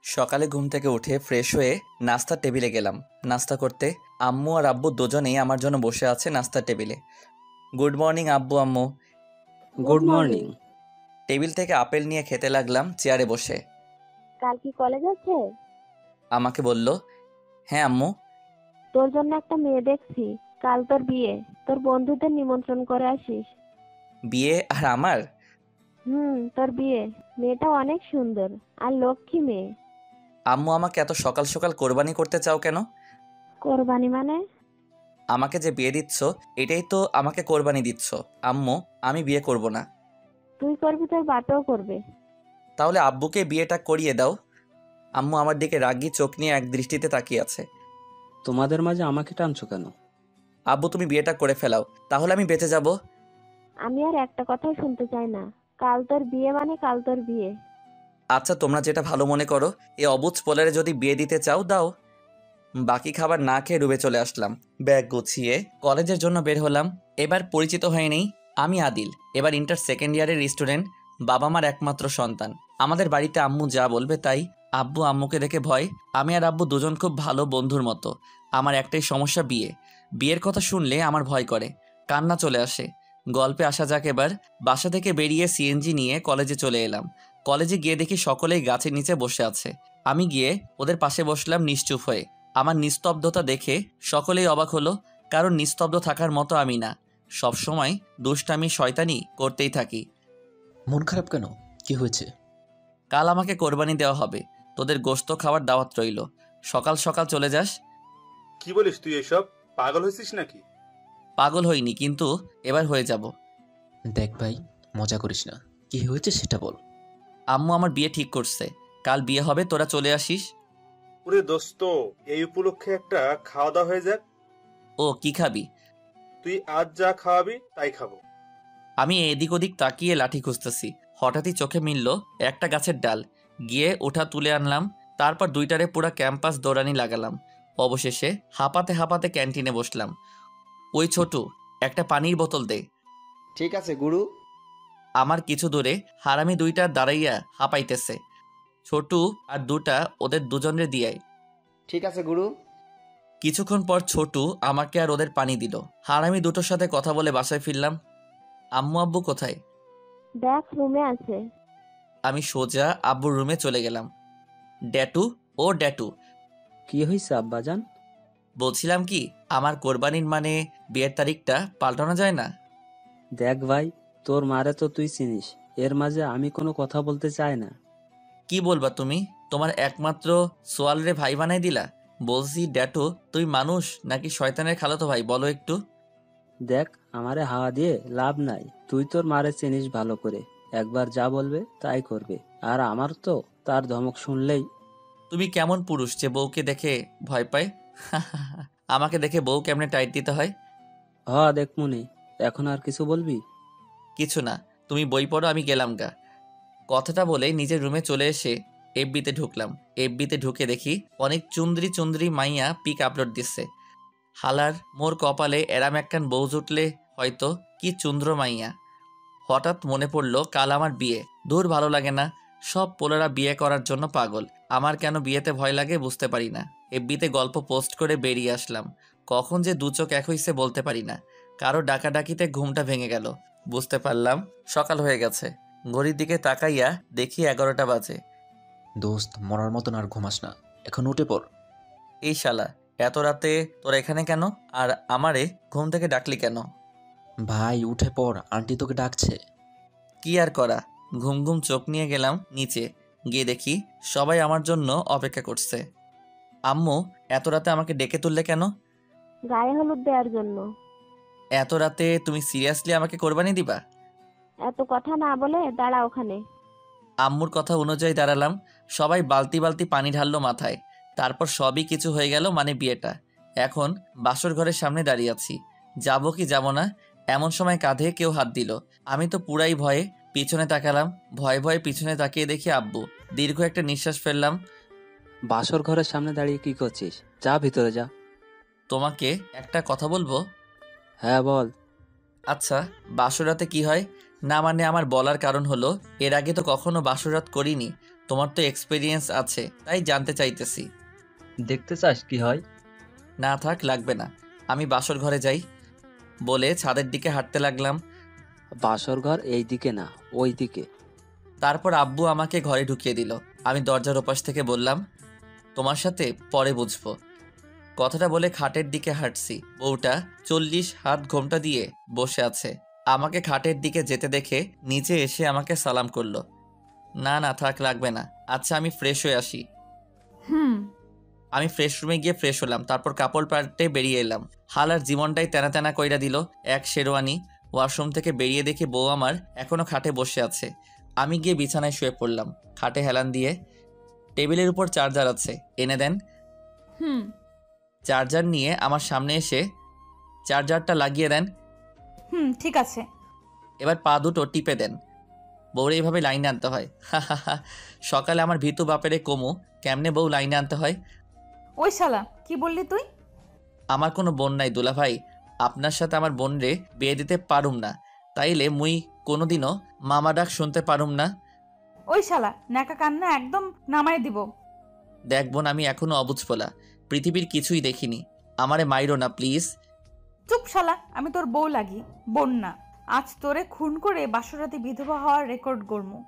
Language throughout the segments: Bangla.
সকালে ঘুম থেকে উঠে ফ্রেশ হয়ে নাস্তার টেবিলে গেলাম নাস্তা করতে। আম্মু আর আব্বু দুজনেই আমার জন্য বসে আছে নাস্তার টেবিলে। গুড মর্নিং আব্বু আম্মু। Good good morning. Morning. Table থেকে আপেল নিয়ে খেতে লাগলাম চেয়ারে বসে। কাল কি কলেজ আছে? আমাকে বলল, হ্যাঁ আম্মু। তোর জন্য একটা মেয়ে দেখছি। কাল তোর বিয়ে, তোর বন্ধুদের নিমন্ত্রণ করে আসিস। বিয়ে আর আমার? তোর বিয়ে। মেয়েটা অনেক সুন্দর আর লক্ষ্মী মেয়ে। আম্মু আমাকে এত সকাল সকাল কোরবানি করতে চাও কেন? কোরবানি মানে? আমাকে যে বিয়ে দিচ্ছ এটাই তো আমাকে কোরবানি দিচ্ছ। আম্মু, আমি বিয়ে করব না। তুই করবি, তোর বাপেও করবে। তাহলে আব্বুকে বিয়েটা করিয়ে দাও। আম্মু আমার দিকে রাগী চোখ নিয়ে এক দৃষ্টিতে তাকিয়ে আছে। তোমাদের মাঝে আমাকে টানছো কেন? আব্বু তুমি বিয়েটা করে ফেলাও, তাহলে আমি বেঁচে যাব। আমি আর একটা কথাও শুনতে চাই না। কাল তোর বিয়ে মানে কাল তোর বিয়ে। আচ্ছা তোমরা যেটা ভালো মনে করো। এ অবুঝ পোলারে যদি বিয়ে দিতে চাও দাও। বাকি খাবার না খেয়ে রুমে চলে আসলাম। ব্যাগ গুছিয়ে কলেজের জন্য বের হলাম। এবার পরিচিত হয়ে নেই, আমি আদিল। এবার ইন্টার সেকেন্ড ইয়ারের স্টুডেন্ট, বাবা মার একমাত্র সন্তান। আমাদের বাড়িতে আম্মু যা বলবে তাই। আব্বু আম্মুকে দেখে ভয়। আমি আর আব্বু দুজন খুব ভালো বন্ধুর মতো। আমার একটাই সমস্যা, বিয়ে। বিয়ের কথা শুনলে আমার ভয় করে, কান্না চলে আসে। গল্পে আসা যাক এবার। বাসা থেকে বেরিয়ে সিএনজি নিয়ে কলেজে চলে এলাম। কলেজে গিয়ে দেখি সকলেই গাছের নিচে বসে আছে। আমি গিয়ে ওদের পাশে বসলাম নিশ্চুপ হয়ে। আমার নিস্তব্ধতা দেখে সকলেই অবাক হলো, কারণ নিস্তব্ধ থাকার মতো আমি না। সবসময় দুষ্টামি শয়তানি করতেই থাকি। মন খারাপ কেন? কি হয়েছে? কাল আমাকে কোরবানি দেওয়া হবে, তোদের গোশত খাওয়ার দাওয়াত রইল। সকাল সকাল চলে যাস। কি বলিস তুই? এসব পাগল হয়েছিস নাকি? পাগল হইনি, কিন্তু এবার হয়ে যাব। দেখ ভাই, মজা করিস না। কি হয়েছে সেটা বল। আম্মু আমার বিয়ে ঠিক করছে, কাল বিয়ে হবে, তোরা চলে আসিস। ওরে দোস্ত, এই উপলক্ষে একটা খাওয়া দাওয়া হয়ে যাক। ও কি খাবি? তুই আজ যা খাওয়াবি তাই খাবো। আমি এদিক ওদিক তাকিয়ে লাঠি খুঁজতেছি। হঠাৎই চোখে মিলল একটা গাছের ডাল। গিয়ে ওঠা তুলে আনলাম। তারপর দুইটারে পুরা ক্যাম্পাস দৌড়ানি লাগালাম। অবশেষে হাঁপাতে হাঁপাতে ক্যান্টিনে বসলাম। ওই ছোটু, একটা পানির বোতল দে। ঠিক আছে গুরু। আমার কিছু দূরে হারামি দুইটা দাঁড়াইয়া হাঁপাইতেছে। ছোটু আর দুটা ওদের দুজনের দিয়াই। ঠিক আছে গুরু। কিছুক্ষণ পর ছোটু আমাকে আর ওদের পানি দিল। হারামি দুটোর সাথে কথা বলে বাসায় ফিরলাম। আম্মু আব্বু কোথায়? দেখ, রুমে আছে। আমি সোজা আব্বুর রুমে চলে গেলাম। ড্যাটু, ও ড্যাটু, কি হয়েছে আব্বাজান? বলছিলাম কি, আমার কোরবানির মানে বিয়ের তারিখটা পাল্টানো যায় না? দেখ ভাই, তোর মারে তো তুই চিনিস। এর মাঝে আমি কোনো কথা বলতে চাই না। কি বলবা তুমি? তোমার একমাত্র সোয়ালরে ভাই বানাই দিলা। বলছি ড্যাটু, তুই মানুষ নাকি শয়তানের খালাতো ভাই, বলো একটু। দেখ, আমারে হাওয়া দিয়ে লাভ নাই। তুই তোর মারে চিনিস ভালো করে। একবার যা বলবে তাই করবে। আর আমার তো তার ধমক শুনলেই। তুমি কেমন পুরুষ যে বউকে দেখে ভয় পায়? আমাকে দেখে বউ কেমনে টাইট দিতে হয়। দেখ মুনি, এখন আর কিছু বলবি? কিছু না, তুমি বই পড়ো, আমি গেলাম গা। কথাটা বলে নিজের রুমে চলে এসে এফবিতে ঢুকলাম। এফবিতে ঢুকে দেখি অনেক চুন্দ্রি চুন্দ্রি মাইয়া পিক আপলোড দিচ্ছে। হালার মোর কপালে এরাম একখান বউ জুটলে হয়তো, কি চুন্দ্র মাইয়া। হঠাৎ মনে পড়ল কাল আমার বিয়ে। দূর ভালো লাগে না, সব পোলারা বিয়ে করার জন্য পাগল। আমার কেন বিয়েতে ভয় লাগে বুঝতে পারি না। এফবিতে গল্প পোস্ট করে বেরিয়ে আসলাম। কখন যে দু চোখ এক হইছে বলতে পারি না। কারো ডাকাডাকিতে ঘুমটা ভেঙে গেল। বুঝতে পারলাম সকাল হয়ে গেছে। ঘড়ির দিকে তাকাইয়া দেখি 11টা বাজে। দোস্ত, মরার মতন আর ঘুমাস না, এখন উঠে পড়। এই শালা, এত রাতে তোরা এখানে কেন? আর আমারে ঘুম থেকে ডাকলি কেন? ভাই উঠে পড়, আন্টি তোকে ডাকছে। কি আর করা, ঘুম ঘুম চোখ নিয়ে গেলাম নিচে। গিয়ে দেখি সবাই আমার জন্য অপেক্ষা করছে। আম্মু, এত রাতে আমাকে ডেকে তুললে কেন? গায়ে হলুদ দেওয়ার জন্য। এত রাতে তুমি সিরিয়াসলি আমাকে কোরবানি দিবা? এত কথা না বলে দাঁড়া ওখানে। আম্মুর কথা অনুযায়ী দাঁড়ালাম। সবাই বালতি বালতি পানি ঢাললো মাথায়। তারপর সবই কিছু হয়ে গেল, মানে বিয়েটা। এখন বাসর ঘরের সামনে দাঁড়িয়ে আছি। যাবো কি যাব না, এমন সময় কাঁধে কেউ হাত দিল। আমি তো পুরাই ভয়ে পিছনে তাকালাম। ভয়ে ভয়ে পিছনে তাকিয়ে দেখি আব্বু। দীর্ঘ একটা নিঃশ্বাস ফেললাম। বাসর ঘরের সামনে দাঁড়িয়ে কি করছিস? যা ভিতরে যা। তোমাকে একটা কথা বলবো? হ্যাঁ বল। আচ্ছা, বাসরাতে কি হয়? না মানে আমার বলার কারণ হলো, এর আগে তো কখনো বাসরাত করিনি। তোমার তো এক্সপিরিয়েন্স আছে, তাই জানতে চাইতেছি। দেখতে চাস কি হয়? না থাক, লাগবে না, আমি বাসর ঘরে যাই বলে ছাদের দিকে হাঁটতে লাগলাম। বাসর ঘর এই দিকে না, ওই দিকে। তারপর আব্বু আমাকে ঘরে ঢুকিয়ে দিল। আমি দরজার ওপাশ থেকে বললাম, তোমার সাথে পরে বুঝবো। কথাটা বলে খাটের দিকে হাঁটছি। বউটা 40 হাত ঘোমটা দিয়ে বসে আছে। আমাকে খাটের দিকে যেতে দেখে নিচে এসে আমাকে সালাম করলো। না না থাক, লাগবে না। আচ্ছা আমি ফ্রেশ হয়ে আসি। আমি ফ্রেশ রুমে গিয়ে ফ্রেশ হলাম, তারপর কাপড় পাল্টে বেরিয়ে এলাম। হালার জীবনটাই তেনা তেনা কইরা দিল। এক শেরওয়ানি। ওয়াশরুম থেকে বেরিয়ে দেখি বউ আমার এখনো খাটে বসে আছে। আমি গিয়ে বিছানায় শুয়ে পড়লাম। খাটে হেলান দিয়ে। টেবিলের উপর চার্জার আছে, এনে দেন। চার্জার নিয়ে আমার সামনে এসে চার্জারটা লাগিয়ে দেন। ঠিক আছে। এবার পা দুটো টিপে দেন। বউরে এইভাবে লাইনে আনতে হয়। সকালে আমার ভীতু বাপেরে কমু কেমনে বউ লাইনে আনতে হয়। ওই শালা, কি বললি তুই? আমার কোনো বোন নাই দুলা ভাই, আপনার সাথে আমার বোন রে বিয়ে দিতে পারুম না, তাইলে মুই কোনোদিনও মামা ডাক শুনতে পারুম না। ওই শালা, ন্যাকা কান্না একদম নামায় দিব। দেখ বোন, আমি এখনো অবুঝ ফোলা, পৃথিবীর কিছুই দেখিনি, আমারে মাইরো না প্লিজ। চুপ শালা, আমি তোর বউ লাগি, বোন না। আজ তোরে খুন করে বাসরাতে বিধবা হওয়ার রেকর্ড গড়মু।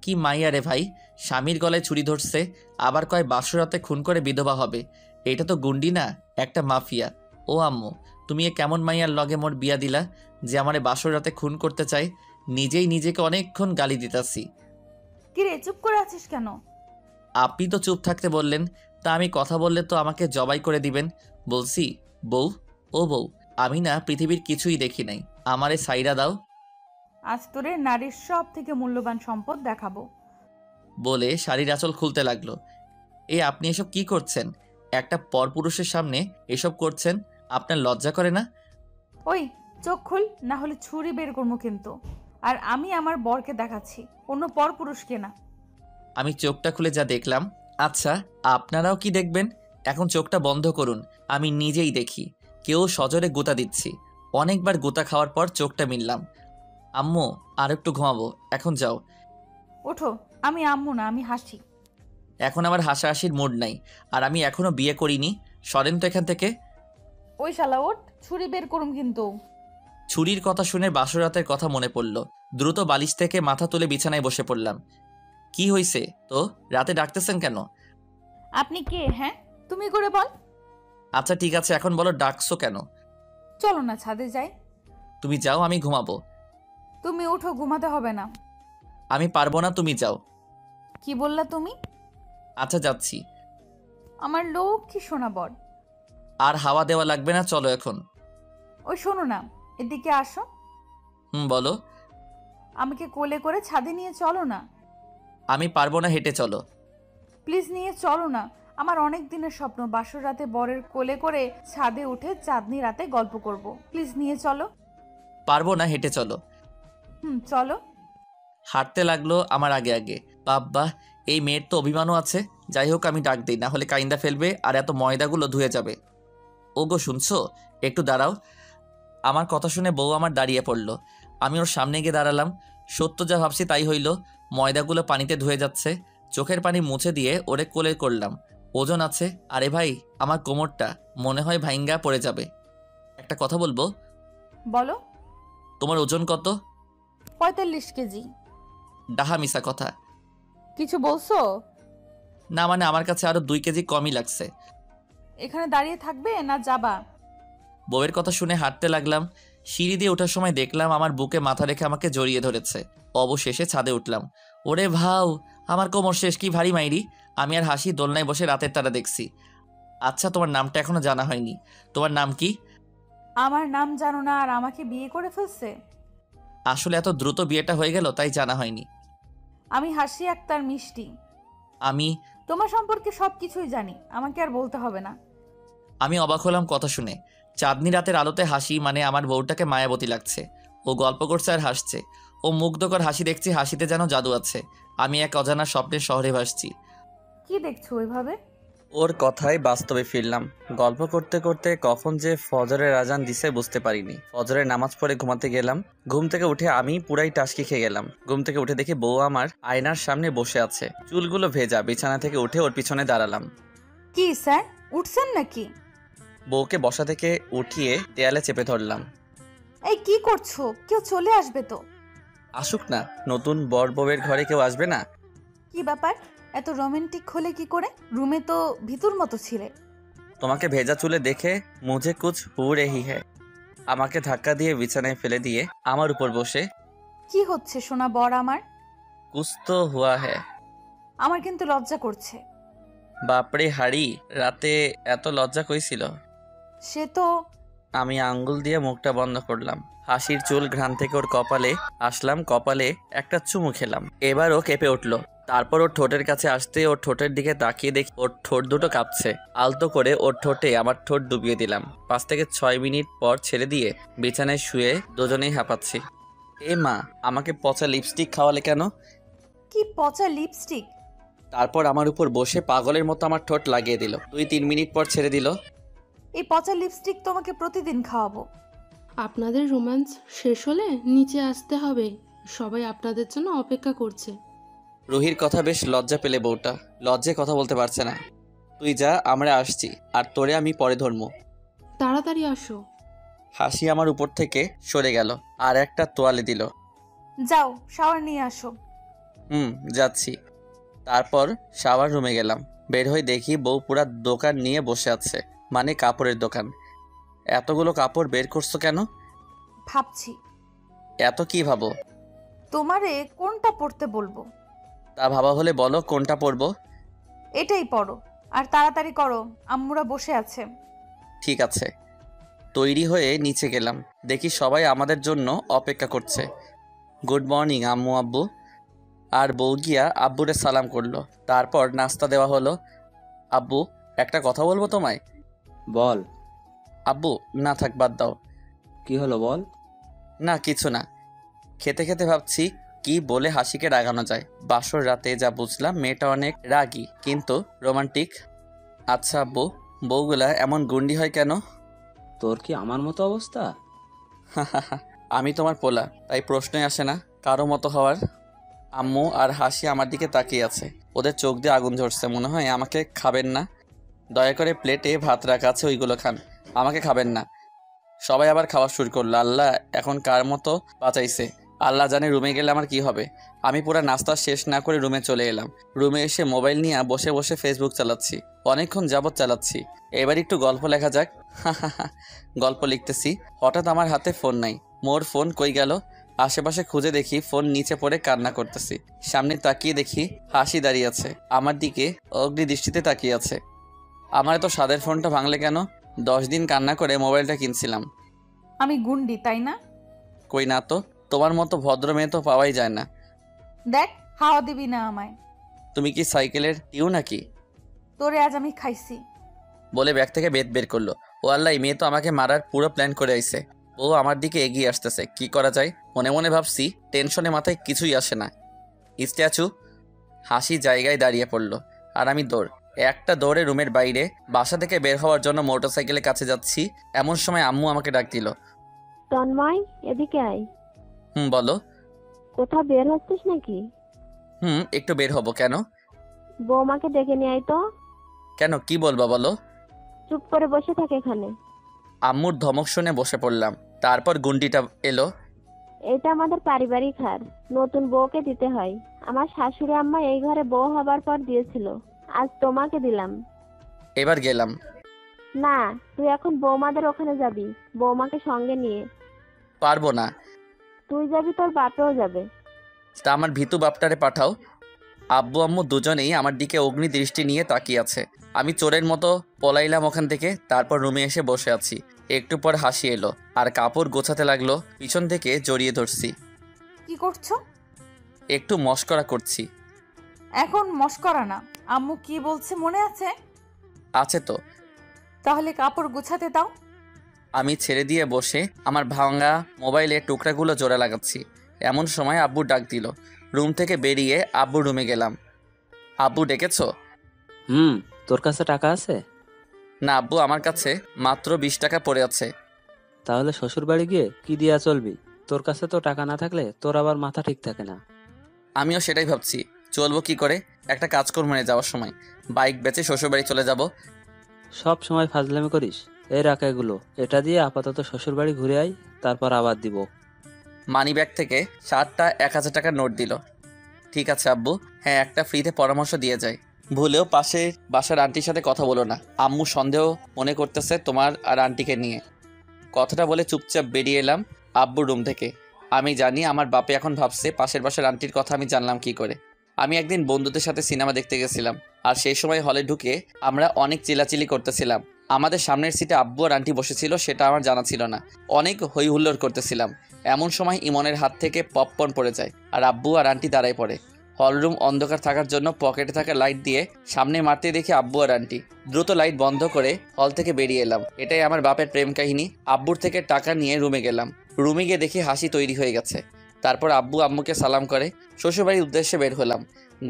কি মাইয়া রে ভাই, স্বামীর গলায় ছুরি ধরছে, আবার কয় বাসরাতে খুন করে বিধবা হবে। এটা তো গুন্ডি না, একটা মাফিয়া। ও আম্মু, তুমি এ কেমন মাইয়ার লগে মোর বিয়া দিলা যে আমারে বাসরাতে খুন করতে চাই? নিজেই নিজেকে অনেকক্ষণ গালি দিতাছি। কিরে, চুপ করে আছিস কেন? আপনি তো চুপ থাকতে বললেন, তা আমি কথা বললে তো আমাকে জবাই করে দিবেন। বলছি বউ, ও বউ, আমি না পৃথিবীর কিছুই দেখি নাই, আমারে সাইরা দাও। আজ তোরে নারীর সব থেকে মূল্যবান সম্পদ দেখাবো। বলে শাড়ির আঁচল খুলতে লাগলো। এই আপনি এসব কি করছেন? একটা পরপুরুষের সামনে এসব করছেন, আপনার লজ্জা করে না? ওই চোখ খুল, না হলে ছুরি বের করবো কিন্তু। আর আমি আমার বরকে দেখাচ্ছি, অন্য পর পুরুষকে না। আমি চোখটা খুলে যা দেখলাম। আচ্ছা আপনারাও কি দেখবেন? এখন চোখটা বন্ধ করুন, আমি নিজেই দেখি। কেউ সজোরে গোতা দিচ্ছি। অনেকবার গোতা খাওয়ার পর চোখটা মিললাম। আম্মু আর একটু ঘুমাবো, এখন যাও। ওঠো, আমি আম্মু না, আমি হাসি। এখন আমার হাসাহাসির মুড নাই, আর আমি এখনো বিয়ে করিনি। সরেন তো এখান থেকে। ওই শালা ওঠ, ছুরি বের করুম কিন্তু। ছুরির কথা শুনে বাসরাতের কথা মনে পড়ল। দ্রুত বালিশ থেকে মাথা তুলে বিছানায় বসে পড়লাম। কি হইছে তো, রাতে ডাকতেছেন কেন? আপনি কে? হ্যাঁ, তুমি করে বল। আচ্ছা ঠিক আছে, এখন বলো ডাকছো কেন? চলো না ছাদে যাই। তুমি যাও, আমি ঘুমাবো। তুমি উঠো, ঘুমাতে হবে না। আমি পারবো না, তুমি যাও। কি বললা তুমি? আচ্ছা যাচ্ছি। আমার লক্ষ্মী সোনা বর। আর হাওয়া দেওয়া লাগবে না, চলো এখন। ওই শোনো না, এদিকে আসো। বলো। আমাকে কোলে করে ছাদে নিয়ে চলো না। আমি পারবো না, হেঁটে চলো। প্লিজ নিয়ে চলো না। আমার অনেক দিনের স্বপ্ন বাসর রাতে বরের কোলে করে ছাদে উঠে চাঁদনি রাতে গল্প করব। প্লিজ নিয়ে চলো। পারবো না, হেঁটে চলো। চলো। হাঁটতে লাগলো আমার আগে আগে। বাব্বা, এই মেয়ের তো অভিমানও আছে। যাই হোক আমি ডাক দিই, না হলে কাইন্দা ফেলবে আর এত ময়দাগুলো ধুয়ে যাবে। ওগো শুনছো, একটু দাঁড়াও। আমার কথা শুনে বউ আমার দাঁড়িয়ে পড়ল। আমি ওর সামনে গিয়ে দাঁড়ালাম। সত্য যা ভাবছি তাই হইল। ময়দাগুলো পানিতে ধুয়ে যাচ্ছে। চোখের পানি মুছে দিয়ে ওরে কোলে করলাম। ওজন আছে। আরে ভাই, আমার কোমরটা মনে হয় ভাইঙ্গা পড়ে যাবে। একটা কথা বলবো? বলো। তোমার ওজন কত? 45 কেজি। ডাহা মিশা কথা। কিছু বলছো? না মানে আমার কাছে আরো 2 কেজি কমই লাগছে। এখানে দাঁড়িয়ে থাকবে না যাবা? বউয়ের কথা শুনে হাঁটতে লাগলাম। সিঁড়ি দিয়ে ওঠার সময় দেখলাম আমার বুকে মাথা রেখে আমাকে জড়িয়ে ধরেছে। অবশেষে ছাদে উঠলাম। ওরে ভাও, আমার কোমর শেষ, কি ভারী মাইরি। আমি আর হাসি দোলনায় বসে রাতের তারা দেখছি। আচ্ছা তোমার নামটা এখনো জানা হয়নি, তোমার নাম কি? আমার নাম জানো না আর আমাকে বিয়ে করে ফেলছে? আসলে এত দ্রুত বিয়েটা হয়ে গেল তাই জানা হয়নি। আমি হাসি আক্তার মিষ্টি। আমি তোমার সম্পর্কে সবকিছুই জানি, আমাকে আর বলতে হবে না। আমি অবাক হলাম কথা শুনে। চাঁদনি রাতের আলোতে হাসি মানে আমার বউটাকে মায়াবতী লাগছে। ও গল্প করছে আর হাসছে। ও মুগ্ধকর হাসি দেখছি, হাসিতে যেন জাদু আছে। আমি এক অজানা স্বপ্নের শহরে ভাসছি। কি দেখছো ওইভাবে? ও ওর কথায় বাস্তবে ফিরলাম। গল্প করতে করতে কখন যে ফজরের আজান দিছে বুঝতে পারিনি। ফজরের নামাজ পড়ে ঘুমাতে গেলাম। ঘুম থেকে উঠে আমি পুরাই টাসকি খেয়ে গেলাম। ঘুম থেকে উঠে দেখি বউ আমার আয়নার সামনে বসে আছে, চুলগুলো ভেজা। বিছানা থেকে উঠে ওর পিছনে দাঁড়ালাম। কি স্যার, উঠছেন নাকি? বউকে বসা থেকে উঠিয়ে দেয়ালে চেপে ধরলাম। এই কি করছো? কেউ চলে আসবে তো। আসুক না, নতুন বর বউয়ের ঘরে কেউ আসবে না? কি ব্যাপার, এত রোমান্টিক হলে কি করে? রুমে তো ভিতুর মতো ছিলে। তোমাকে ভেজা চুলে দেখে মুঝে কুছ হু রহি হ্যায়। আমাকে ধাক্কা দিয়ে বিছানায় ফেলে দিয়ে আমার উপর বসে, কি হচ্ছে সোনা বর আমার? কুছ তো হুয়া হ্যায়। আমার কিন্তু লজ্জা করছে। বাপরে হাড়ি, রাতে এত লজ্জা কইছিল? সে তো আমি আঙ্গুল দিয়ে মুখটা বন্ধ করলাম। হাসির চুল ঘ্রাণ থেকে ওর কপালে আসলাম, কপালে একটা চুমু খেলাম। এবার ও কেঁপে উঠলো। তারপর ওর ঠোঁটের কাছে আসতে ওর ঠোঁটের দিকে তাকিয়ে দেখি ওর ঠোঁট দুটো কাঁপছে। আলতো করে ওর ঠোঁটে আমার ঠোঁট ডুবিয়ে দিলাম। 5 থেকে 6 মিনিট পর ছেড়ে দিয়ে বিছানায় শুয়ে দুজনেই হাঁপাচ্ছি। এ মা, আমাকে পচা লিপস্টিক খাওয়ালে কেন? কি পচা লিপস্টিক? তারপর আমার উপর বসে পাগলের মতো আমার ঠোঁট লাগিয়ে দিল। 2-3 মিনিট পর ছেড়ে দিল। এই পচা লিপস্টিক তোমাকে প্রতিদিন খাওয়াবো। আপনাদের রোম্যান্স শেষ হলে নিচে আসতে হবে, সবাই আপনাদের জন্য অপেক্ষা করছে। রুহির কথা বেশ লজ্জা পেলে বউটা, লজ্জায় কথা বলতে পারছে না। তুই যা, আমরা আসছি, আর তোরে আমি পরে ধরবো। তাড়াতাড়ি আসো। হাসি আমার উপর থেকে সরে গেল আর একটা তোয়ালে দিল। যাও শাওয়ার নিয়ে আসো। যাচ্ছি। তারপর শাওয়ার রুমে গেলাম। বের হয়ে দেখি বউ পুরা দোকান নিয়ে বসে আছে, মানে কাপড়ের দোকান। এতগুলো কাপড় বের করছো কেন? ভাবছি এত কি ভাবো? তোমারে কোনটা পড়তে বলবো। তা ভাবা হলে বলো কোনটা পরবো। এটাই পড়ো, আর তাড়াতাড়ি করো, আম্মুরা বসে আছে। ঠিক আছে। তৈরি হয়ে নিচে গেলাম। দেখি সবাই আমাদের জন্য অপেক্ষা করছে। গুড মর্নিং আম্মু আব্বু। আর বউ গিয়া আব্বুরে সালাম করলো। তারপর নাস্তা দেওয়া হলো। আব্বু, একটা কথা বলবো তোমায়। বল। আব্বু, না থাক, বাদ দাও। কি হলো বল। না কিছু না। খেতে খেতে ভাবছি কি বলে হাসিকে রাগানো যায়। বাসর রাতে যা বুঝলাম মেয়েটা অনেক রাগী কিন্তু রোমান্টিক। আচ্ছা আব্বু, বউগুলা এমন গুন্ডি হয় কেন? তোর কি আমার মতো অবস্থা? আমি তোমার পোলা, তাই প্রশ্নই আসে না কারো মতো হওয়ার। আম্মু আর হাসি আমার দিকে তাকিয়ে আছে। ওদের চোখ দিয়ে আগুন ঝরছে। মনে হয় আমাকে খাবেন না। দয়া করে প্লেটে ভাত রাখা আছে, ওইগুলো খান, আমাকে খাবেন না। সবাই আবার খাওয়া শুরু করলো। আল্লাহ এখন কার মতো বাঁচাইছে, আল্লাহ জানে রুমে গেলে আমার কি হবে। আমি পুরো নাস্তা শেষ না করে রুমে চলে এলাম। রুমে এসে মোবাইল নিয়ে বসে বসে ফেসবুক চালাচ্ছি। অনেকক্ষণ যাবৎ চালাচ্ছি। এবার একটু গল্প লেখা যাক। গল্প লিখতেছি, হঠাৎ আমার হাতে ফোন নাই। মোর ফোন কই গেল? আশেপাশে খুঁজে দেখি ফোন নিচে পড়ে কান্না করতেছি। সামনে তাকিয়ে দেখি হাসি দাঁড়িয়ে আছে, আমার দিকে অগ্নি দৃষ্টিতে তাকিয়ে আছে। আমার এত স্বাদের ফোনটা ভাঙলে কেন? 10 দিন কান্না করে মোবাইলটা কিনছিলাম। আমি গুন্ডি তাই না? কই না তো, তোমার মতো ভদ্র মেয়ে তো পাওয়াই যায় না। দেখ, হাওয়া দিবি না আমায়। তুমি কি সাইকেলের টিউ নাকি? তোরে আজ আমি খাইছি। বলে ব্যাগ থেকে বেত বের করলো। ও আল্লাহ, এই মেয়ে তো আমাকে মারার পুরো প্ল্যান করে আইছে। ও আমার দিকে এগিয়ে আসতেছে, কি করা যায় মনে মনে ভাবছি। টেনশনে মাথায় কিছুই আসে না। স্ট্যাচু। হাসি জায়গায় দাঁড়িয়ে পড়লো আর আমি একটা দৌড়ে রুমের বাইরে বাসা থেকে বের হওয়ার জন্য মোটরসাইকেলের কাছে যাচ্ছি। এমন সময় আম্মু আমাকে ডাক দিল। তন্ময়, এদিকে আয়। বলো। কোথাও বের হচ্ছিস নাকি? একটু বের হবো। কেন? বৌমাকে ডেকে নিয়ে আয় তো। কেন, কি বলবা বলো। চুপ করে বসে থাকে এখানে। আম্মুর ধমক শুনে বসে পড়লাম। তারপর গুন্ডিটা এলো। এটা আমাদের পারিবারিক হার, নতুন বউকে দিতে হয়। আমার শাশুড়ি আম্মা এই ঘরে বউ হবার পর দিয়েছিল, আজ তোমাকে দিলাম। এবার গেলাম। না, তুই এখন বৌমাদের ওখানে যাবি, বৌমাকে সঙ্গে নিয়ে। পারবো না। তুই যাবি, তোর বাপেও যাবে। তা আমার ভীতু বাপটারে পাঠাও। আব্বু আম্মু দুজনেই আমার দিকে অগ্নি দৃষ্টি নিয়ে তাকিয়ে আছে। আমি চোরের মতো পলাইলাম ওখান থেকে। তারপর রুমে এসে বসে আছি। একটু পর হাসি এলো আর কাপড় গোছাতে লাগলো। পিছন থেকে জড়িয়ে ধরছি। কি করছো? একটু মস্করা করছি। এখন মস্করা না, আম্মু কি বলছে মনে আছে? আছে তো। তাহলে কাপড় গুছাতে দাও। আমি ছেড়ে দিয়ে বসে আমার ভাঙা মোবাইলের টুকরাগুলো জোড়া লাগাচ্ছি। এমন সময় আব্বু ডাক দিল। রুম থেকে বেরিয়ে আব্বুর রুমে গেলাম। আব্বু ডেকেছো? তোর কাছে টাকা আছে? না আব্বু, আমার কাছে মাত্র 20 টাকা পড়ে আছে। তাহলে শ্বশুর বাড়ি গিয়ে কি দিয়া চলবি? তোর কাছে তো টাকা না থাকলে তোর আবার মাথা ঠিক থাকে না। আমিও সেটাই ভাবছি, চলবো কি করে। একটা কাজ করবো না, যাওয়ার সময় বাইক বেচে শ্বশুরবাড়ি চলে যাব। সব সময় ফাজলামি করিস। এই রাখ এগুলো, এটা দিয়ে আপাতত শ্বশুর বাড়ি ঘুরে আয়, তারপর আবার দিব। মানি ব্যাগ থেকে 7টা 1000 টাকার নোট দিল। ঠিক আছে আব্বু, হ্যাঁ একটা ফ্রিতে পরামর্শ দিয়ে যায়। ভুলেও পাশের বাসার আন্টির সাথে কথা বলো না, আম্মু সন্দেহ মনে করতেছে তোমার আর আন্টিকে নিয়ে। কথাটা বলে চুপচাপ বেরিয়ে এলাম আব্বুর রুম থেকে। আমি জানি আমার বাপে এখন ভাবছে পাশের বাসার আন্টির কথা আমি জানলাম কি করে। আমি একদিন বন্ধুদের সাথে সিনেমা দেখতে গেছিলাম, আর সেই সময় হলে ঢুকে আমরা অনেক চিল্লাচিল্লি করতেছিলাম। আমাদের সামনের সিটে আব্বু আর আন্টি বসেছিল, সেটা আমার জানা ছিল না। অনেক হই হুল্লোড় করতেছিলাম। এমন সময় ইমনের হাত থেকে পপকর্ন পড়ে যায়, আর আব্বু আর আন্টি দাঁড়ায় পড়ে। হলরুম অন্ধকার থাকার জন্য পকেটে থাকা লাইট দিয়ে সামনে মারতে দেখি আব্বু আর আন্টি। দ্রুত লাইট বন্ধ করে হল থেকে বেরিয়ে এলাম। এটাই আমার বাপের প্রেম কাহিনী। আব্বুর থেকে টাকা নিয়ে রুমে গেলাম। রুমে গিয়ে দেখি হাসি তৈরি হয়ে গেছে। তারপর আব্বু আম্মুকে সালাম করে শ্বশুরবাড়ির উদ্দেশ্যে বের হলাম।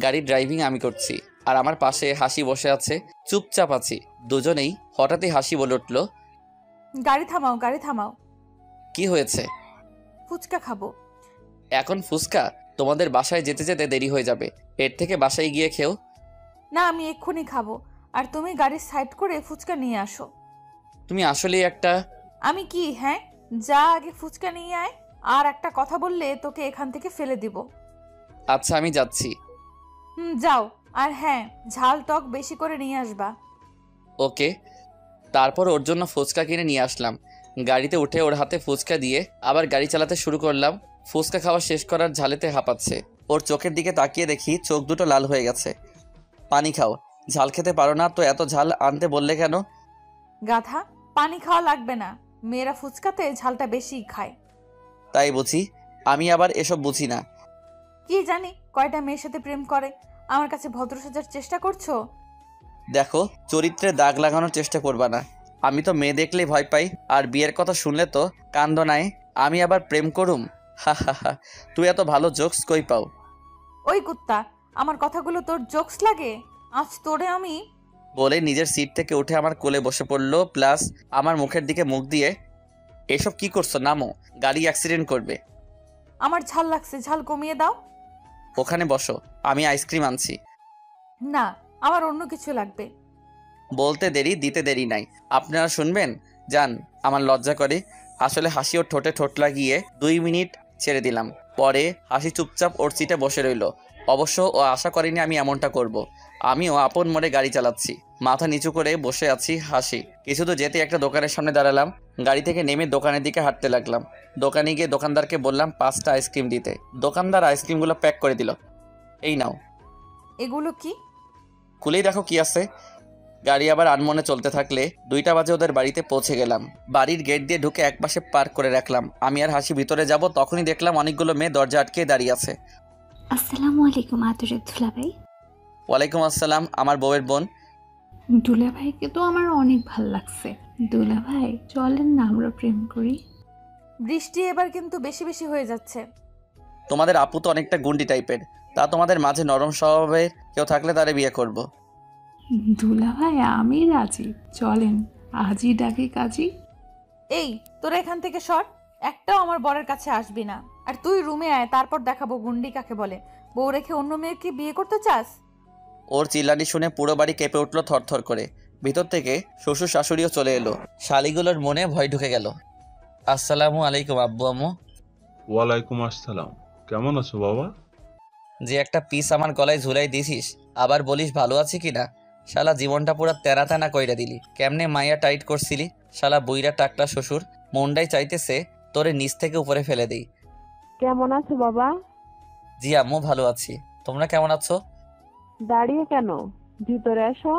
গাড়ির ড্রাইভিং আমি করছি, আর আমার পাশে হাসি বসে আছে। চুপচাপ আছি দুজনেই। হঠাৎই হাসি বলে উঠল, গাড়ি থামাও, গাড়ি থামাও। কি হয়েছে? ফুচকা খাবো। এখন ফুচকা? তোমাদের বাসায় যেতে যেতে দেরি হয়ে যাবে, এর থেকে বাসায় গিয়ে খেও। না, আমি এক্ষুনি খাবো। আর তুমি গাড়ি সাইড করে ফুচকা নিয়ে আসো। তুমি আসলেই একটা। আমি কি? হ্যাঁ, যা আগে ফুচকা নিয়ে আয়। আর একটা কথা বললে তোকে এখান থেকে ফেলে দিব। আচ্ছা আমি যাচ্ছি। যাও। আর হ্যাঁ, ঝাল টক বেশি করে নিয়ে আসবা। ওকে। তারপর ওর জন্য ফুচকা কিনে নিয়ে আসলাম। গাড়িতে উঠে ওর হাতে ফুচকা দিয়ে আবার গাড়ি চালাতে শুরু করলাম। ফুচকা খাওয়া শেষ করার ঝালেতে হাঁপাচ্ছে। ওর চোখের দিকে তাকিয়ে দেখি চোখ দুটো লাল হয়ে গেছে। পানি খাও, ঝাল খেতে পারো না তো এত ঝাল আনতে বললে কেন? গাধা, পানি খাওয়া লাগবে না। মেয়েরা ফুচকাতে ঝালটা বেশিই খায়। তাই বুঝি? আমি আবার এসব বুঝি না। কি জানি কয়টা মেয়ের সাথে প্রেম করে। আমার কাছে ভদ্র সাজার চেষ্টা করছো? দেখো, চরিত্রে দাগ লাগানোর চেষ্টা করবা না। আমি তো মেয়ে দেখলেই ভয় পাই, আর বিয়ের কথা শুনলে তো কান্দ নাই। আমি আবার প্রেম করুম? হা হা হা। তুই এত ভালো জোকস কই পাও? ওই কুত্তা, আমার কথাগুলো তোর জোকস লাগে? আজ তোরে আমি। বলে নিজের সিট থেকে উঠে আমার কোলে বসে পড়লো, প্লাস আমার মুখের দিকে মুখ দিয়ে, এসব কি করছো? নামো, গাড়ি অ্যাক্সিডেন্ট করবে। আমার ঝাল লাগছে, ঝাল কমিয়ে দাও। ওখানে বসো, আমি আইসক্রিম আনছি। না, আমার অন্য কিছু লাগবে। বলতে দেরি দিতে দেরি নাই। আপনারা শুনবেন? যান, আমার লজ্জা করে। আসলে হাসি ওর ঠোঁটে ঠোঁট লাগিয়ে 2 মিনিট ছেড়ে দিলাম। পরে হাসি চুপচাপ ওর সিটে বসে রইল। অবশ্য ও আশা করেনি আমি এমনটা করব। আমিও আপন মনে গাড়ি চালাচ্ছি, মাথা নিচু করে বসে আছি। হাসি কিছু তো যেতে একটা দোকানের সামনে দাঁড়ালাম। গাড়ি থেকে নেমে দোকানের দিকে হাঁটতে লাগলাম। দোকানে গিয়ে দোকানদারকে বললাম 5টা আইসক্রিম দিতে। দোকানদার আইসক্রিমগুলো প্যাক করে দিল। এই নাও। এগুলো কি? খুলেই দেখো কি আছে। গাড়ি আবার আনমনে চলতে থাকলে 2টা বাজে ওদের বাড়িতে পৌঁছে গেলাম। বাড়ির গেট দিয়ে ঢুকে একপাশে পার্ক করে রাখলাম। আমি আর হাসি ভিতরে যাব, তখনই দেখলাম অনেকগুলো মেয়ে দরজা আটকে দাঁড়িয়ে আছে। আসসালামু আলাইকুম আদরের দুলাভাই। ওয়ালাইকুম আসসালাম, আমার বউয়ের বোন। দুলাভাইকে তো আমার অনেক ভাল লাগছে। দুলাভাই চলেন না আমরা প্রেম করি। বৃষ্টি এবার কিন্তু বেশি বেশি হয়ে যাচ্ছে। তোমাদের আপু তো অনেকটা গুন্ডি টাইপের, তা তোমাদের মাঝে নরম স্বভাবের কেউ থাকলে তারে বিয়ে করব। দুলাভাই আমি রাজি, চলেন আজই ডাকি কাজী। এই, তোরা এখান থেকে সর। একটাও আমার বরের কাছে আসবি না। আর তুই রুমে আয়, তারপর দেখাবো গুন্ডি কাকে বলে। বউ রেখে অন্য মেয়েকে বিয়ে করতে চাস? ওর চিল্লানি শুনে পুরো বাড়ি কেঁপে উঠলো থরথর করে। ভিতর থেকে শ্বশুর শাশুড়িও চলে এলো। শালিগুলোর মনে ভয় ঢুকে গেল। আসসালামু আলাইকুম আব্বু আম্মু। ওয়ালাইকুম আসসালাম। কেমন আছো বাবা? যে একটা পিস আমার গলায় ঝুলাই দিছিস, আবার বলিস ভালো আছি কিনা। শালা জীবনটা পুরো তেনা তেনা কইরা দিলি। কেমনে মাইয়া টাইট করছিলি। শালা বুইরা টাকলা শ্বশুর, মনটাই চাইতেছে তোরে নিচ থেকে উপরে ফেলে দিই। কেমন আছো বাবা? জি আম্মু ভালো আছি, তোমরা কেমন আছো? দাঁড়িয়ে কেন, ভিতরে এসো।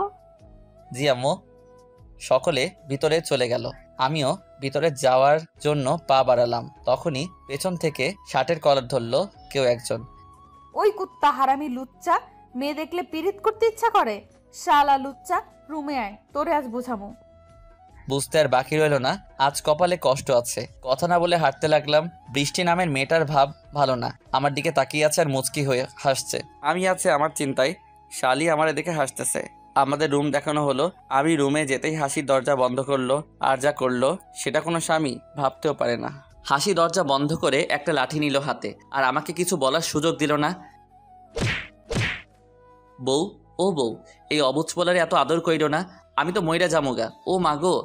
জি আম্মু। সকলে ভিতরে চলে গেল। আমিও ভিতরে যাওয়ার জন্য পা বাড়ালাম। তখনই পেছন থেকে শার্টের কলার ধরলো কেউ একজন। ওই কুত্তা হারামি লুচ্চা, মেয়ে দেখলে পিরিত করতে ইচ্ছা করে। শালা লুচ্চা, রুমে আয়, তোরে আজ বোঝামু। বুঝতে আর বাকি রইল না, আজ কপালে কষ্ট আছে। কথা না বলে হাঁটতে লাগলাম। বৃষ্টি নামের মেয়েটার ভাব ভালো না, আমার দিকে তাকিয়ে আছে আর মুচকি হয়ে হাসছে। আমি আছে আমার চিন্তায়, শালি আমার এদিকে হাসতেছে। আমাদের রুম দেখানো হলো। আমি রুমে যেতেই হাসির দরজা বন্ধ করলো, আর যা করলো সেটা কোনো স্বামী ভাবতেও পারে না। হাসি দরজা বন্ধ করে একটা লাঠি নিল হাতে, আর আমাকে কিছু বলার সুযোগ দিল না। বউ, ও বউ, এই অবুঝ পোলারে এত আদর কইরো না, আমি তো মইরা জামুগা। ও মাগো,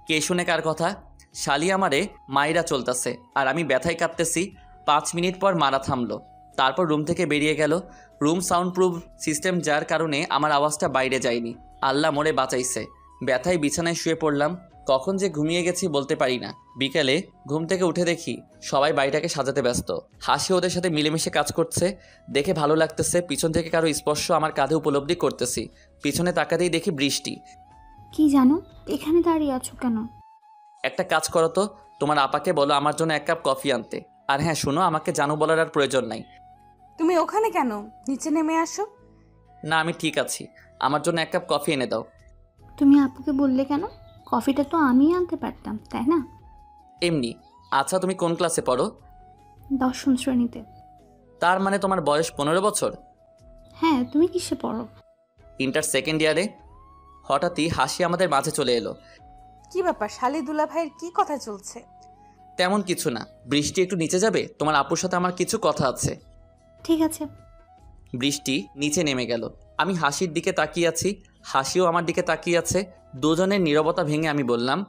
কে শুনে কার কথা? শালি আমারে মাইরা চলতেছে আর আমি ব্যথায় কাঁপতেছি। 5 মিনিট পর মারা থামলো, তারপর রুম থেকে বেরিয়ে গেল। রুম সাউন্ড প্রুফ সিস্টেম, যার কারণে আমার আওয়াজটা বাইরে যায়নি। আল্লাহ মোরে বাঁচাইছে। ব্যথায় বিছানায় শুয়ে পড়লাম। কখন যে ঘুমিয়ে গেছি বলতে পারি না। বিকেলে ঘুম থেকে উঠে দেখি সবাই বাড়িটাকে সাজাতে ব্যস্ত। হাসি ওদের সাথে মিলেমিশে কাজ করছে, দেখে ভালো লাগতেছে। পিছন থেকে কারো স্পর্শ আমার কাঁধে উপলব্ধি করতেছি। পিছনে তাকাতেই দেখি বৃষ্টি। কি জানো, এখানে দাঁড়িয়ে আছো কেন? একটা কাজ করো তো, তোমার আপাকে বলো আমার জন্য 1 কাপ কফি আনতে। আর হ্যাঁ শোনো, আমাকে জানু বলার আর প্রয়োজন নাই। তুমি ওখানে কেন? নিচে নেমে আসো। না, আমি ঠিক আছি, আমার জন্য 1 কাপ কফি এনে দাও। তুমি আপুকে বললে কেন? কফিটা তো আমিই আনতে পারতাম, তাই না? এমনি। আচ্ছা, তুমি কোন ক্লাসে পড়ো? 10ম শ্রেণীতে। তার মানে তোমার বয়স 15 বছর? হ্যাঁ, তুমি কিসে পড়ো? ইন্টার 2nd ইয়ারে। হঠাৎই হাসি আমাদের মাঝে চলে এলো। কি ব্যাপার, শালি দুলা ভাইয়ের কি কথা চলছে? তেমন কিছু না। বৃষ্টি, একটু নিচে যাবে? তোমার আপুর সাথে আমার কিছু কথা আছে। ঠিক আছে। বৃষ্টি নিচে নেমে গেল। আমি হাসির দিকে তাকিয়ে আছি, হাসিও আমার দিকে তাকিয়ে আছে। দুজনের নীরবতা ভেঙে আমি বললাম,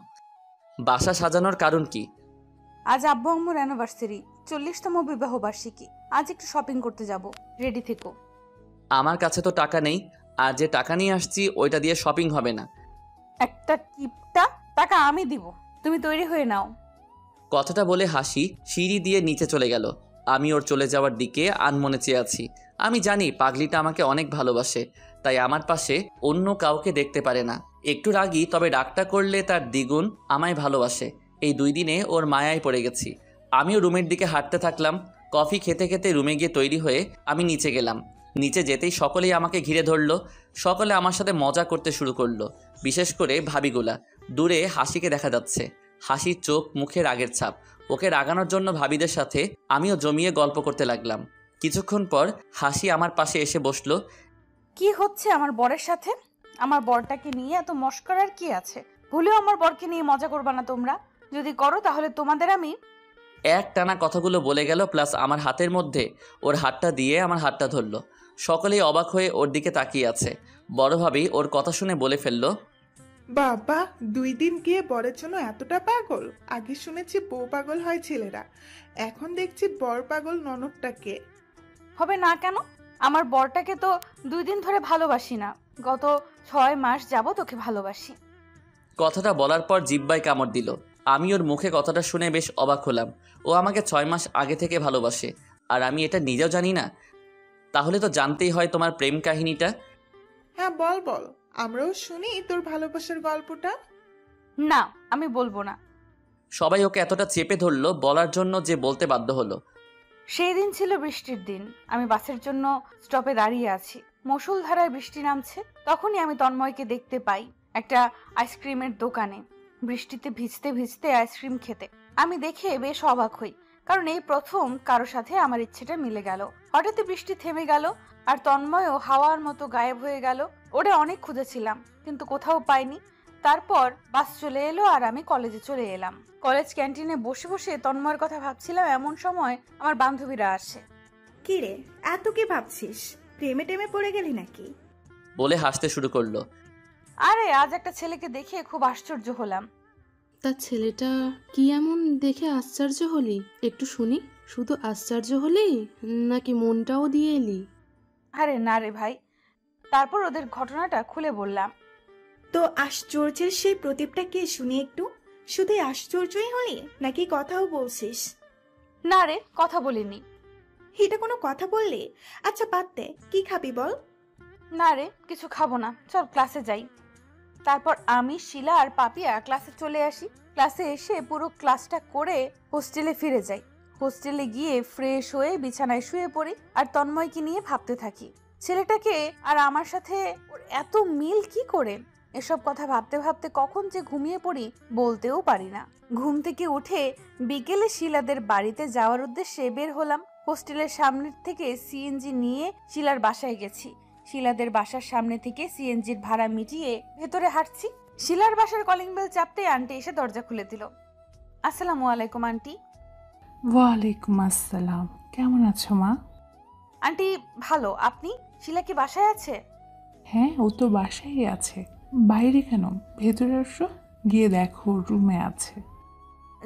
বাসা সাজানোর কারণ কি? আজ আব্বু আম্মুর অ্যানিভার্সারি, 40তম বিবাহ বার্ষিকী। আজ একটু শপিং করতে যাব, রেডি থেকো। আমার কাছে তো টাকা নেই, আর যে টাকা নিয়ে আসছি ওইটা দিয়ে শপিং হবে না। একটা টিপটা টাকা আমি দিব, তুমি তৈরি হয়ে নাও। কথাটা বলে হাসি সিঁড়ি দিয়ে নিচে চলে গেল। আমি ওর চলে যাওয়ার দিকে আনমনে চেয়ে আছি। আমি জানি পাগলিটা আমাকে অনেক ভালোবাসে, তাই আমার পাশে অন্য কাউকে দেখতে পারে না। একটু রাগী, তবে ডাকটা করলে তার দ্বিগুণ আমায় ভালোবাসে। এই 2 দিনে ওর মায়ায় পড়ে গেছি। আমিও রুমের দিকে হাঁটতে থাকলাম। কফি খেতে খেতে রুমে গিয়ে তৈরি হয়ে আমি নিচে গেলাম। নিচে যেতেই সকলেই আমাকে ঘিরে ধরলো। সকলে আমার সাথে মজা করতে শুরু করলো, বিশেষ করে ভাবিগুলা। দূরে হাসিকে দেখা যাচ্ছে। হাসির চোখ মুখে রাগের ছাপ। ওকে রাগানোর জন্য ভাবিদের সাথে আমিও জমিয়ে গল্প করতে লাগলাম। কিছুক্ষণ পর হাসি আমার পাশে এসে বসলো। কি হচ্ছে আমার বরের সাথে? আমার বরটাকে নিয়ে এত মস্করার কি আছে? ভুলেও আমার বরকে নিয়ে মজা করবা না তোমরা। যদি করো তাহলে তোমাদের আমি... এক টানা কথাগুলো বলে গেল, প্লাস আমার হাতের মধ্যে ওর হাতটা দিয়ে আমার হাতটা ধরলো। সকলেই অবাক হয়ে ওর দিকে তাকিয়ে আছে। বড় ভাবি ওর কথা শুনে বলে ফেললো, বাবা, 2 দিন গিয়ে বরের জন্য এতটা পাগল? আগে শুনেছি বউ পাগল হয় ছেলেরা, এখন দেখছি বর পাগল ননদটাকে। হবে না কেন? আমার বরটাকে তো 2 দিন ধরে ভালোবাসি না, গত 6 মাস যাবত ওকে ভালোবাসি। কথাটা বলার পর জিব্বায় কামড় দিল। আমি ওর মুখে কথাটা শুনে বেশ অবাক হলাম। ও আমাকে 6 মাস আগে থেকে ভালোবাসে, আর আমি এটা নিজেও জানি না। তাহলে তো জানতেই হয় তোমার প্রেম কাহিনীটা। হ্যাঁ, বল বল, আমরাও শুনি তোর ভালোবাসার গল্পটা। না, আমি বলবো না। সবাই ওকে এতটা চেপে ধরলো বলার জন্য যে বলতে বাধ্য হলো। সেই দিন ছিল বৃষ্টির দিন। আমি বাসের জন্য স্টপে দাঁড়িয়ে আছি। মুষলধারায় বৃষ্টি নামছে। তখনই আমি তন্ময়কে দেখতে পাই একটা আইসক্রিমের দোকানে, বৃষ্টিতে ভিজতে ভিজতে আইসক্রিম খেতে। আমি দেখে বেশ অবাক হই, কারণ এই প্রথম কারো সাথে আমার ইচ্ছেটা মিলে গেল। হঠাৎই বৃষ্টি থেমে গেল, আর তন্ময়ও হাওয়ার মতো গায়েব হয়ে গেল। ওরে অনেক খুঁজেছিলাম, কিন্তু কোথাও পাইনি। তারপর বাস চলে এলো, আর আমি কলেজে চলে এলাম। কলেজ ক্যান্টিনে বসে বসে তন্ময়ের কথা ভাবছিলাম, এমন সময় আমার বান্ধবীরা আসে। কি রে, এত কি ভাবছিস? প্রেমে টেমে পড়ে গেলি নাকি? বলে হাসতে শুরু করলো। আরে আজ একটা ছেলেকে দেখে খুব আশ্চর্য হলাম। তা ছেলেটা কি এমন দেখে আশ্চর্য হলি? একটু শুনি। শুধু আশ্চর্য হলি নাকি মনটাও দিয়ে এলি? আরে না রে ভাই। তারপর ওদের ঘটনাটা খুলে বললাম। তো আশ্চর্যের সেই প্রদীপটা কে, শুনি একটু। শুধু আশ্চর্যই হলি নাকি কথাও বলছিস? না রে, কথা বলিনি। এটা কোনো কথা বললি? আচ্ছা বাদ দে, কি খাবি বল? না রে, কিছু খাবো না, চল ক্লাসে যাই। তারপর আমি, শিলা আর পাপিয়া ক্লাসে চলে আসি। ক্লাসে এসে পুরো ক্লাসটা করে হোস্টেলে ফিরে যাই। হোস্টেলে গিয়ে ফ্রেশ হয়ে বিছানায় শুয়ে পড়ি, আর তন্ময়কে নিয়ে ভাবতে থাকি। ছেলেটাকে আর আমার সাথে ওর এত মিল কি করে? এসব কথা ভাবতে ভাবতে কখন যে ঘুমিয়ে পড়ি বলতেও পারি না। ঘুম থেকে উঠে বিকেলে শিলাদের বাড়িতে যাওয়ার উদ্দেশ্যে বের হলাম। হোস্টেলের সামনের থেকে সিএনজি নিয়ে শিলার বাসায় গেছি। শিলাদের বাসার সামনে থেকে সিএনজির ভাড়া মিটিয়ে ভেতরে হাঁটছি। শিলার বাসার কলিং বেল চাপতেই আন্টি এসে দরজা খুলে দিল। আসসালামু আলাইকুম আন্টি। ওয়ালাইকুম আসসালাম, কেমন আছো মা? আন্টি ভালো, আপনি? শিলা কি বাসায় আছে? হ্যাঁ, ও তো বাসায় আছে। বাইরে কেন, ভেতরে আসো, গিয়ে দেখো রুমে আছে।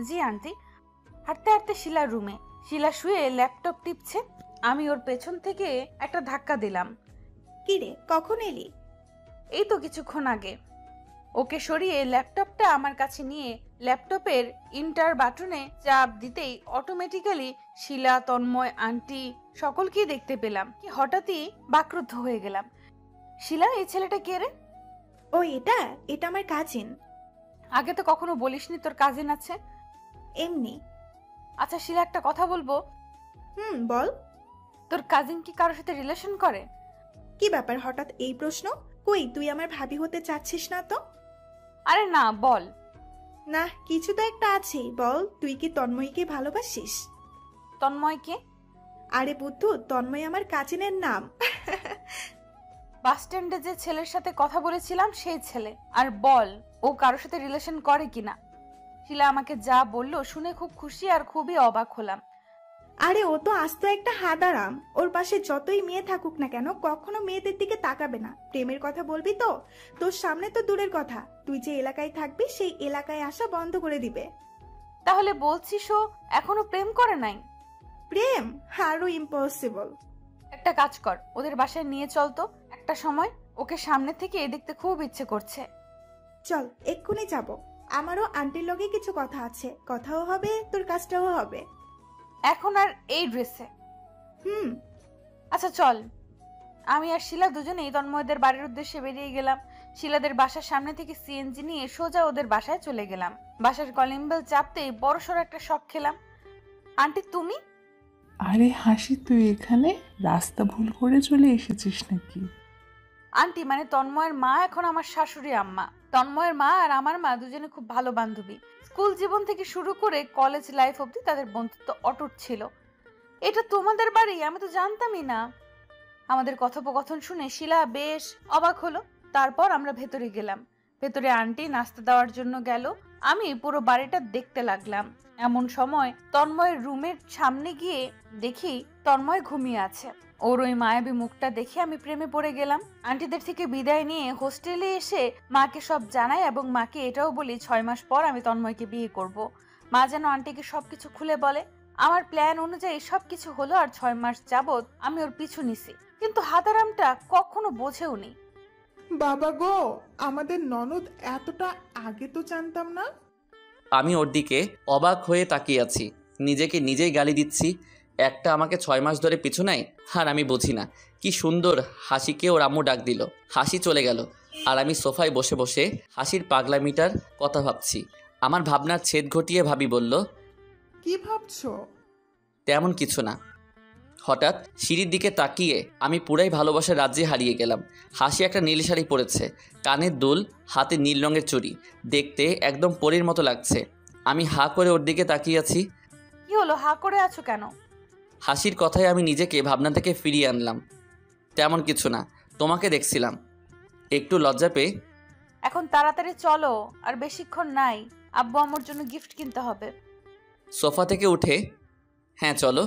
জি আন্টি। হাঁটতে হাঁটতে শিলার রুমে। শিলা শুয়ে ল্যাপটপ টিপছে। আমি ওর পেছন থেকে একটা ধাক্কা দিলাম। কি রে, কখন এলি? এই তো কিছুক্ষণ আগে। ওকে সরিয়ে ল্যাপটপটা আমার কাছে নিয়ে ল্যাপটপের ইন্টার বাটনে চাপ দিতেই অটোমেটিক্যালি শিলা, তন্ময়, আন্টি সকলকেই দেখতে পেলাম। কি হঠাৎই বাকরুদ্ধ হয়ে গেলাম। শিলা, এই ছেলেটা কে রে? ও এটা এটা আমার কাজিন। আগে তো কখনো বলিসনি তোর কাজিন আছে। এমনি। আচ্ছা শিলা, একটা কথা বলবো? বল। তোর কাজিন কি কারোর সাথে রিলেশন করে? কি ব্যাপার হঠাৎ এই প্রশ্ন? কই, তুই আমার ভাবি হতে চাচ্ছিস না তো? আরে না, বল না, কিছু তো একটা আছেই। বল, তুই কি তন্ময়কে ভালোবাসিস? তন্ময়কে? আরে বুদ্ধু, তন্ময় আমার কাজিনের নাম। বাস স্ট্যান্ডে যে ছেলের সাথে কথা বলেছিলাম সেই ছেলে। আর বল, ও কারোর সাথে রিলেশন করে কিনা। শিলা আমাকে যা বললো শুনে খুব খুশি আর খুবই অবাক হলাম। আরে ও তো আস্ত একটা হাদারাম। ওর পাশে যতই মেয়ে থাকুক না কেন, কখনো মেয়েদের দিকে তাকাবে না। প্রেমের কথা বলবি তো তোর সামনে তো দূরের কথা, তুই যে এলাকায় থাকবি সেই এলাকায় আসা বন্ধ করে দিবে। তাহলে বলছিস ও এখনো প্রেম করে নাই? প্রেম আরো ইম্পসিবল। একটা কাজ কর, ওদের বাসায় নিয়ে চল তো একটা সময়। ওকে সামনে থেকে দেখতে খুব ইচ্ছে করছে। চল, এক্ষুনি যাব। আমারও আন্টির লগে কিছু কথা আছে, কথাও হবে, তোর কাজটাও হবে। এখন আর এই ড্রেসে? আচ্ছা চল। আমি আর শিলা দুজনেই তন্ময়দের বাড়ির উদ্দেশ্যে বেরিয়ে গেলাম। শিলাদের বাসার সামনে থেকে সিএনজি নিয়ে সোজা ওদের বাসায় চলে গেলাম। বাসার কলিং বেল চাপতেই বড়সড় একটা শক খেলাম। আন্টি তুমি? আরে হাসি, তুই এখানে? রাস্তা ভুল করে চলে এসেছিস নাকি? আন্টি মানে তন্ময়ের মা এখন আমার শাশুড়ি আম্মা। তন্ময়ের মা আর আমার মা দুজনে খুব ভালো বান্ধবী। স্কুল জীবন থেকে শুরু করে কলেজ লাইফ অবধি তাদের বন্ধুত্ব অটুট ছিল। এটা তোমাদের বাড়ি? আমি তো জানতামই না। আমাদের কথোপকথন শুনে শিলা বেশ অবাক হলো। তারপর আমরা ভেতরে গেলাম। ভেতরে আন্টি নাস্তা দেওয়ার জন্য গেল। আমি পুরো বাড়িটা দেখতে লাগলাম। এমন সময় তন্ময়ের রুমের সামনে গিয়ে দেখি তন্ময় ঘুমিয়ে আছে। ওর ওই মায়াবী মুখটা দেখে আমি প্রেমে পড়ে গেলাম। আন্টিদের থেকে বিদায় নিয়ে হোস্টেলে এসে মাকে সব জানাই এবং মাকে এটাও বলি 6 মাস পর আমি তন্ময়কে বিয়ে করব। মা যেন আন্টিকে সবকিছু খুলে বলে। আমার প্ল্যান অনুযায়ী সবকিছু হলো আর 6 মাস যাবত আমি ওর পিছু নিছি, কিন্তু হাতারামটা কখনো বোঝেও নি। বাবা গো, আমাদের ননদ এতটা আগে তো জানতাম না। আমি ওর দিকে অবাক হয়ে তাকিয়ে আছি। নিজেকে নিজেই গালি দিচ্ছি। একটা আমাকে 6 মাস ধরে পিছু নেয়, আর আমি বুঝি না। কি সুন্দর হাসিকে ওর আম্মু ডাক দিল। হাসি চলে গেল আর আমি সোফায় বসে বসে হাসির পাগলামিটার কথা ভাবছি। আমার ভাবনার ছেদ ঘটিয়ে ভাবি বলল, কি ভাবছো? তেমন কিছু না। হঠাৎ সিঁড়ির দিকে তাকিয়ে আমি পুরাই ভালোবাসার রাজ্যে হারিয়ে গেলাম। হাসি একটা নীল শাড়ি পরেছে, কানের দুল, হাতে নীল রঙের চুড়ি, দেখতে একদম পরীর মতো লাগছে। আমি হা করে ওর দিকে তাকিয়ে আছি। কি হলো, হা করে আছো কেন? হাসির কথায় আমি নিজেকে ভাবনা থেকে ফিরিয়ে আনলাম। তেমন কিছু না, তোমাকে দেখছিলাম। একটু লজ্জা পেয়ে। এখন তাড়াতাড়ি চলো, আর বেশিক্ষণ নাই। আব্বু আম্মুর জন্য গিফট কিনতে হবে। সোফা থেকে উঠে হ্যাঁ চলো।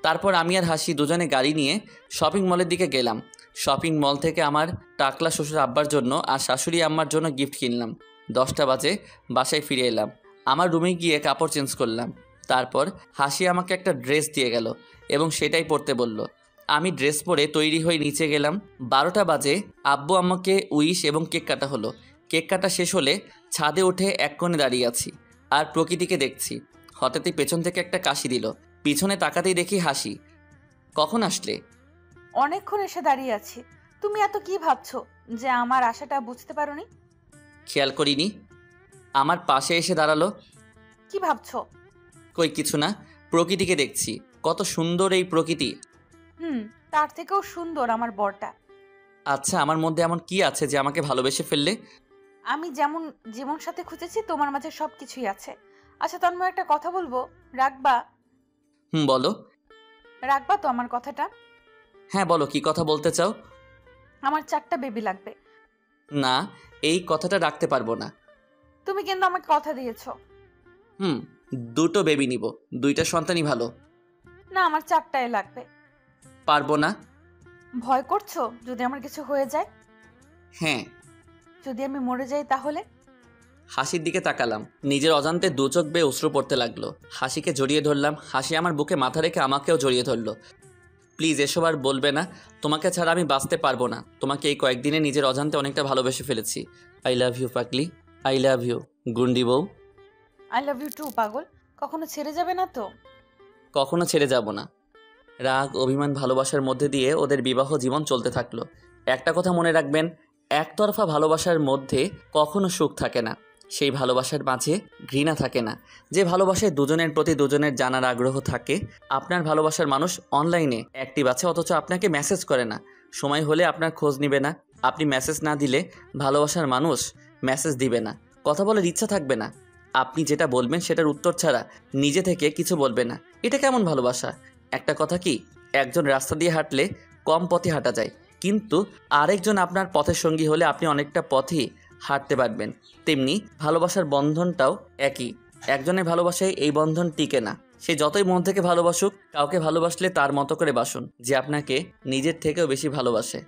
তারপর আমি আর হাসি দুজনে গাড়ি নিয়ে শপিং মলের দিকে গেলাম। শপিং মল থেকে আমার টাকলা শ্বশুর আব্বার জন্য আর শাশুড়ি আম্মার জন্য গিফট কিনলাম। 10টা বাজে বাসায় ফিরে এলাম। আমার রুমে গিয়ে কাপড় চেঞ্জ করলাম। তারপর হাসি আমাকে একটা ড্রেস দিয়ে গেল এবং সেটাই পরতে বলল। আমি ড্রেস পরে তৈরি হয়ে নিচে গেলাম। 12টা বাজে আব্বু আম্মাকে উইশ এবং কেক কাটা হলো। কেক কাটা শেষ হলে ছাদে উঠে এক কোণে দাঁড়িয়ে আছি আর প্রকৃতিকে দেখছি। হঠাৎই পেছন থেকে একটা কাশি দিল। পিছনে তাকাতেই দেখি হাসি। কখন আসলে? অনেকক্ষণ এসে দাঁড়িয়ে আছি। তুমি এত কি ভাবছো যে আমার আশাটা বুঝতে পারোনি? খেয়াল করিনি। আমার পাশে এসে দাঁড়ালো। কি ভাবছো? কই কিছু না, প্রকৃতিকে দেখছি। কত সুন্দর এই প্রকৃতি। তার থেকেও সুন্দর আমার বরটা। আচ্ছা, আমার মধ্যে এমন কি আছে যে আমাকে ভালোবেসে ফেললে? আমি যেমন জীবন সাথে খুঁজেছি তোমার মাঝে সবকিছুই আছে। আচ্ছা তন্ময়, একটা কথা বলবো, রাখবা? বলো। রাখবা তো আমার কথাটা? হ্যাঁ বলো, কি কথা বলতে চাও? আমার 4টা বেবি লাগবে। না, এই কথাটা রাখতে পারবো না। তুমি কিন্তু আমাকে কথা দিয়েছো। 2টো বেবি নিব, 2টা সন্তানই ভালো। না, আমার 4টাই লাগবে। পারবো না। ভয় করছো যদি আমার কিছু হয়ে যায়? হ্যাঁ। যদি আমি মরে যাই তাহলে? হাসির দিকে তাকালাম, নিজের অজান্তে 2 চোখ বেয়ে অশ্রু পড়তে লাগলো। হাসিকে জড়িয়ে ধরলাম, হাসি আমার বুকে মাথা রেখে আমাকেও জড়িয়ে ধরলো। প্লিজ এসব আর বলবে না, তোমাকে ছাড়া আমি বাঁচতে পারবো না। তোমাকে এই কয়েকদিনে নিজের অজান্তে অনেকটা ভালোবেসে ফেলেছি। আই লাভ ইউ পাগলি, আই লাভ ইউ গুন্ডি বউ। আই লাভ ইউ টু পাগল। কখনো ছেড়ে যাবে না তো? কখনো ছেড়ে যাব না। রাগ, অভিমান, ভালোবাসার মধ্যে দিয়ে ওদের বিবাহ জীবন চলতে থাকলো। একটা কথা মনে রাখবেন, একতরফা ভালোবাসার মধ্যে কখনো সুখ থাকে না, সেই ভালোবাসার মাঝে ঘৃণা থাকে না। যে ভালোবাসায় দুজনের প্রতি দুজনের জানার আগ্রহ থাকে। আপনার ভালোবাসার মানুষ অনলাইনে অ্যাক্টিভ আছে অথচ আপনাকে মেসেজ করে না, সময় হলে আপনার খোঁজ নেবে না। আপনি মেসেজ না দিলে ভালোবাসার মানুষ মেসেজ দিবে না, কথা বলার ইচ্ছা থাকবে না। আপনি যেটা বলবেন সেটার উত্তর ছাড়া নিজে থেকে কিছু বলবে না। এটা কেমন ভালোবাসা? একটা কথা কি, একজন রাস্তা দিয়ে হাঁটলে কম পথে হাঁটা যায়, কিন্তু আরেকজন আপনার পথের সঙ্গী হলে আপনি অনেকটা পথই হাঁটতে পারবেন। তেমনি ভালোবাসার বন্ধনটাও একই। একজনের ভালোবাসায় এই বন্ধন টিকে না। সে যতই মন থেকে ভালোবাসুক, কাউকে ভালোবাসলে তার মতো করে বাসুন, যে আপনাকে নিজের থেকেও বেশি ভালোবাসে।